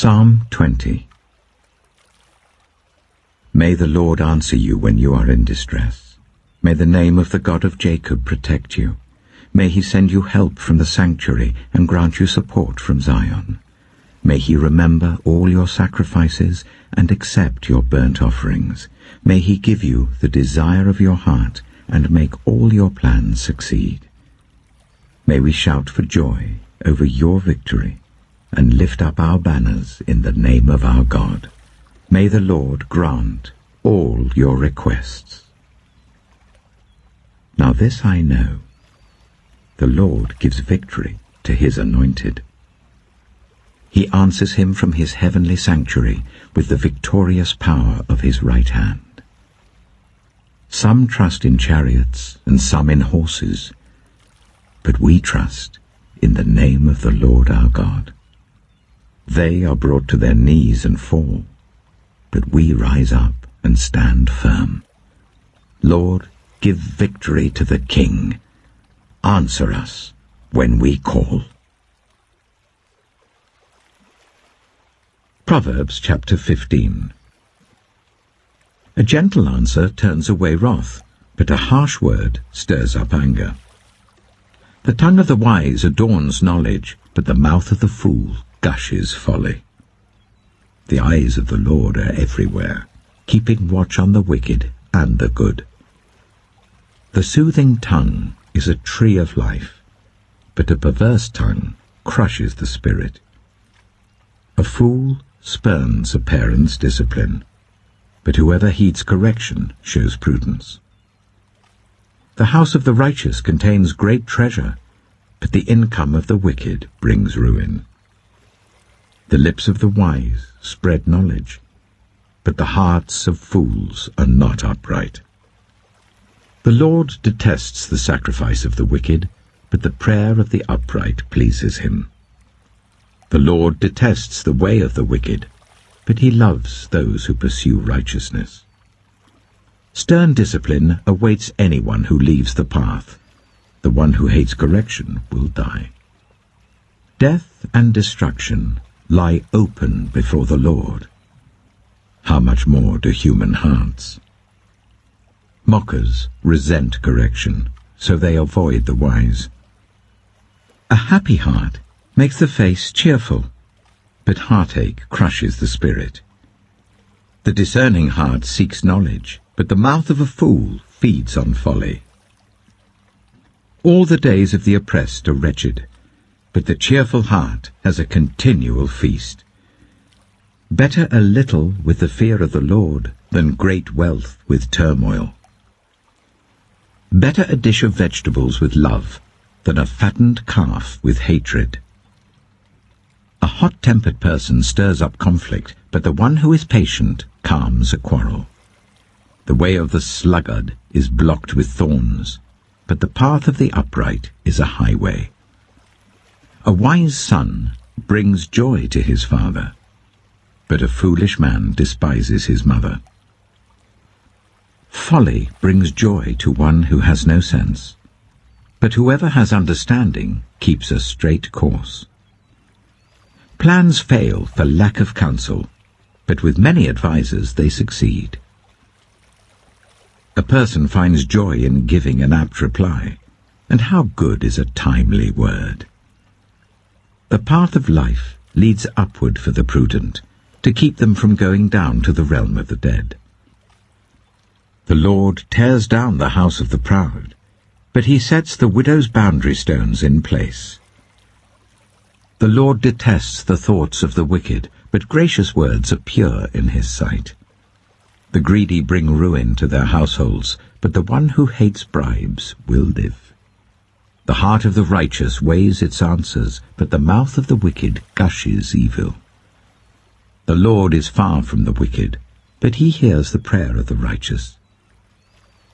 Psalm 20. May the Lord answer you when you are in distress. May the name of the God of Jacob protect you. May he send you help from the sanctuary and grant you support from Zion. May he remember all your sacrifices and accept your burnt offerings. May he give you the desire of your heart and make all your plans succeed. May we shout for joy over your victory and lift up our banners in the name of our God. May the Lord grant all your requests. Now this I know, the Lord gives victory to his anointed. He answers him from his heavenly sanctuary with the victorious power of his right hand. Some trust in chariots and some in horses, but we trust in the name of the Lord our God. They are brought to their knees and fall, but we rise up and stand firm. Lord, give victory to the King. Answer us when we call. Proverbs chapter 15. A gentle answer turns away wrath, but a harsh word stirs up anger. The tongue of the wise adorns knowledge, but the mouth of the fool gushes folly. The eyes of the Lord are everywhere, keeping watch on the wicked and the good. The soothing tongue is a tree of life, but a perverse tongue crushes the spirit. A fool spurns a parent's discipline, but whoever heeds correction shows prudence. The house of the righteous contains great treasure, but the income of the wicked brings ruin. The lips of the wise spread knowledge, but the hearts of fools are not upright. The Lord detests the sacrifice of the wicked, but the prayer of the upright pleases him. The Lord detests the way of the wicked, but he loves those who pursue righteousness. Stern discipline awaits anyone who leaves the path. The one who hates correction will die. Death and destruction lie open before the Lord. How much more do human hearts? Mockers resent correction, so they avoid the wise. A happy heart makes the face cheerful, but heartache crushes the spirit. The discerning heart seeks knowledge, but the mouth of a fool feeds on folly. All the days of the oppressed are wretched, but the cheerful heart has a continual feast. Better a little with the fear of the Lord than great wealth with turmoil. Better a dish of vegetables with love than a fattened calf with hatred. A hot-tempered person stirs up conflict, but the one who is patient calms a quarrel. The way of the sluggard is blocked with thorns, but the path of the upright is a highway. A wise son brings joy to his father, but a foolish man despises his mother. Folly brings joy to one who has no sense, but whoever has understanding keeps a straight course. Plans fail for lack of counsel, but with many advisers they succeed. A person finds joy in giving an apt reply, and how good is a timely word. The path of life leads upward for the prudent, to keep them from going down to the realm of the dead. The Lord tears down the house of the proud, but he sets the widow's boundary stones in place. The Lord detests the thoughts of the wicked, but gracious words are pure in his sight. The greedy bring ruin to their households, but the one who hates bribes will live. The heart of the righteous weighs its answers, but the mouth of the wicked gushes evil. The Lord is far from the wicked, but he hears the prayer of the righteous.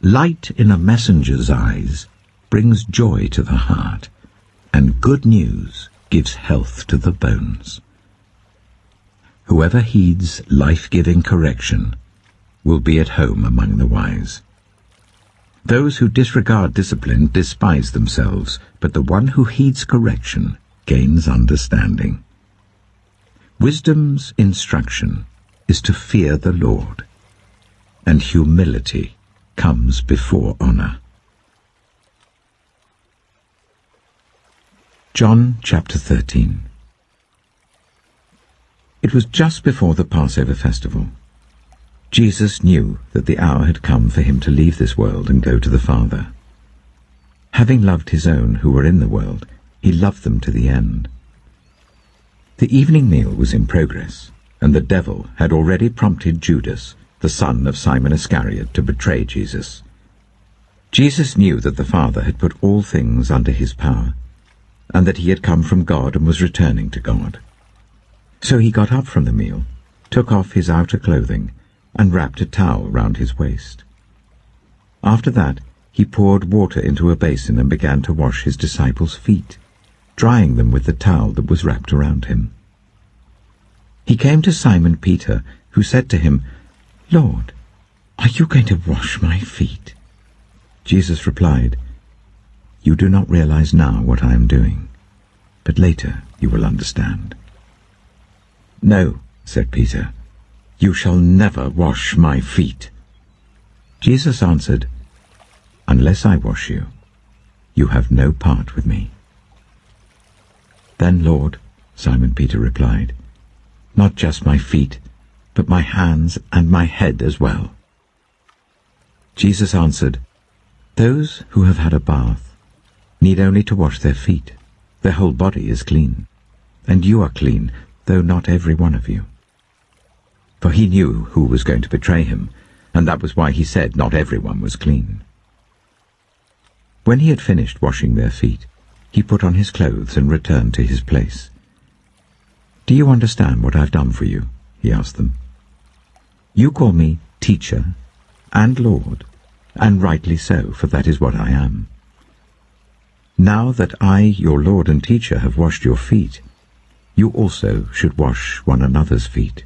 Light in a messenger's eyes brings joy to the heart, and good news gives health to the bones. Whoever heeds life-giving correction will be at home among the wise. Those who disregard discipline despise themselves, but the one who heeds correction gains understanding. Wisdom's instruction is to fear the Lord, and humility comes before honor. John chapter 13. It was just before the Passover festival. Jesus knew that the hour had come for him to leave this world and go to the Father. Having loved his own who were in the world, he loved them to the end. The evening meal was in progress, and the devil had already prompted Judas, the son of Simon Iscariot, to betray Jesus. Jesus knew that the Father had put all things under his power, and that he had come from God and was returning to God. So he got up from the meal, took off his outer clothing, and wrapped a towel round his waist. After that, he poured water into a basin and began to wash his disciples' feet, drying them with the towel that was wrapped around him. He came to Simon Peter, who said to him, "Lord, are you going to wash my feet?" Jesus replied, "You do not realize now what I am doing, but later you will understand." "No," said Peter, "you shall never wash my feet." Jesus answered, "Unless I wash you, you have no part with me." "Then, Lord," Simon Peter replied, "not just my feet, but my hands and my head as well." Jesus answered, "Those who have had a bath need only to wash their feet. Their whole body is clean. And you are clean, though not every one of you." For he knew who was going to betray him, and that was why he said not everyone was clean. When he had finished washing their feet, he put on his clothes and returned to his place. "Do you understand what I've done for you?" he asked them. "You call me teacher and Lord, and rightly so, for that is what I am. Now that I, your Lord and teacher, have washed your feet, you also should wash one another's feet.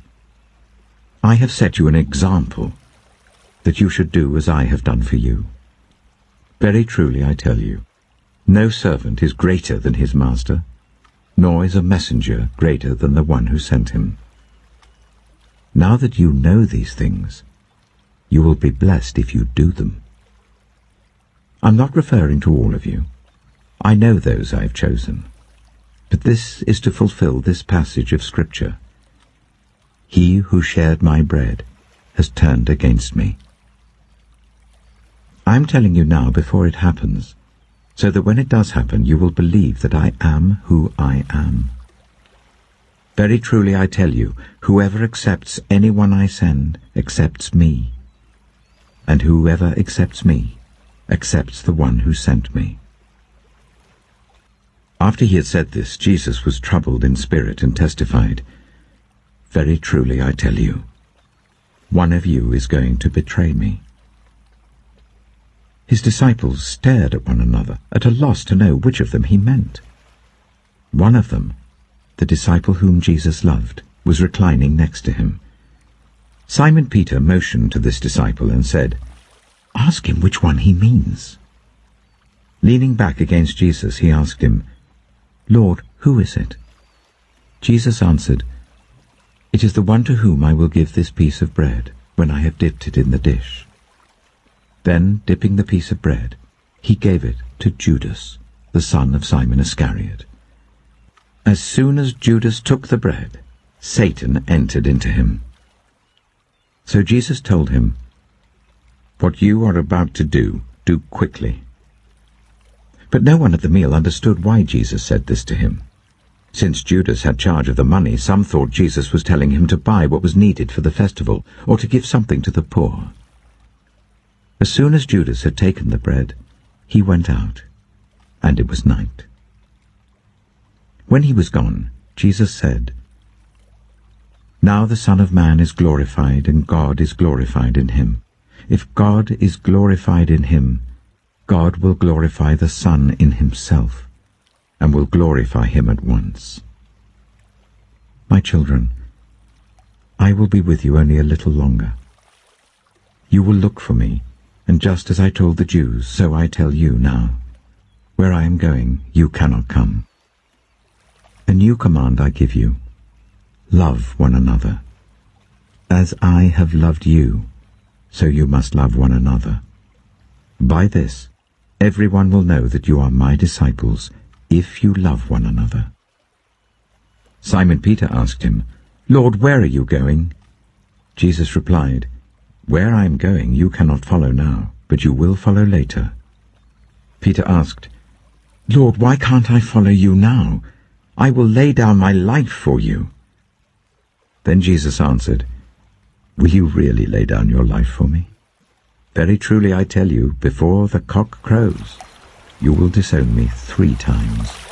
I have set you an example, that you should do as I have done for you. Very truly I tell you, no servant is greater than his master, nor is a messenger greater than the one who sent him. Now that you know these things, you will be blessed if you do them. I'm not referring to all of you. I know those I have chosen. But this is to fulfill this passage of Scripture. He who shared my bread has turned against me. I'm telling you now before it happens, so that when it does happen you will believe that I am who I am. Very truly I tell you, whoever accepts anyone I send accepts me, and whoever accepts me accepts the one who sent me." After he had said this, Jesus was troubled in spirit and testified, "Very truly I tell you, one of you is going to betray me." His disciples stared at one another, at a loss to know which of them he meant. One of them, the disciple whom Jesus loved, was reclining next to him. Simon Peter motioned to this disciple and said, "Ask him which one he means." Leaning back against Jesus, he asked him, "Lord, who is it?" Jesus answered, "It is the one to whom I will give this piece of bread when I have dipped it in the dish." Then, dipping the piece of bread, he gave it to Judas, the son of Simon Iscariot. As soon as Judas took the bread, Satan entered into him. So Jesus told him, "What you are about to do, do quickly." But no one at the meal understood why Jesus said this to him. Since Judas had charge of the money, some thought Jesus was telling him to buy what was needed for the festival, or to give something to the poor. As soon as Judas had taken the bread, he went out, and it was night. When he was gone, Jesus said, "Now the Son of Man is glorified, and God is glorified in him. If God is glorified in him, God will glorify the Son in himself, and will glorify him at once. My children, I will be with you only a little longer. You will look for me, and just as I told the Jews, so I tell you now. Where I am going, you cannot come. A new command I give you. Love one another. As I have loved you, so you must love one another. By this, everyone will know that you are my disciples, if you love one another." Simon Peter asked him, "Lord, where are you going?" Jesus replied, "Where I am going you cannot follow now, but you will follow later." Peter asked, "Lord, why can't I follow you now? I will lay down my life for you." Then Jesus answered, "Will you really lay down your life for me? Very truly I tell you, before the cock crows, you will disown me 3 times."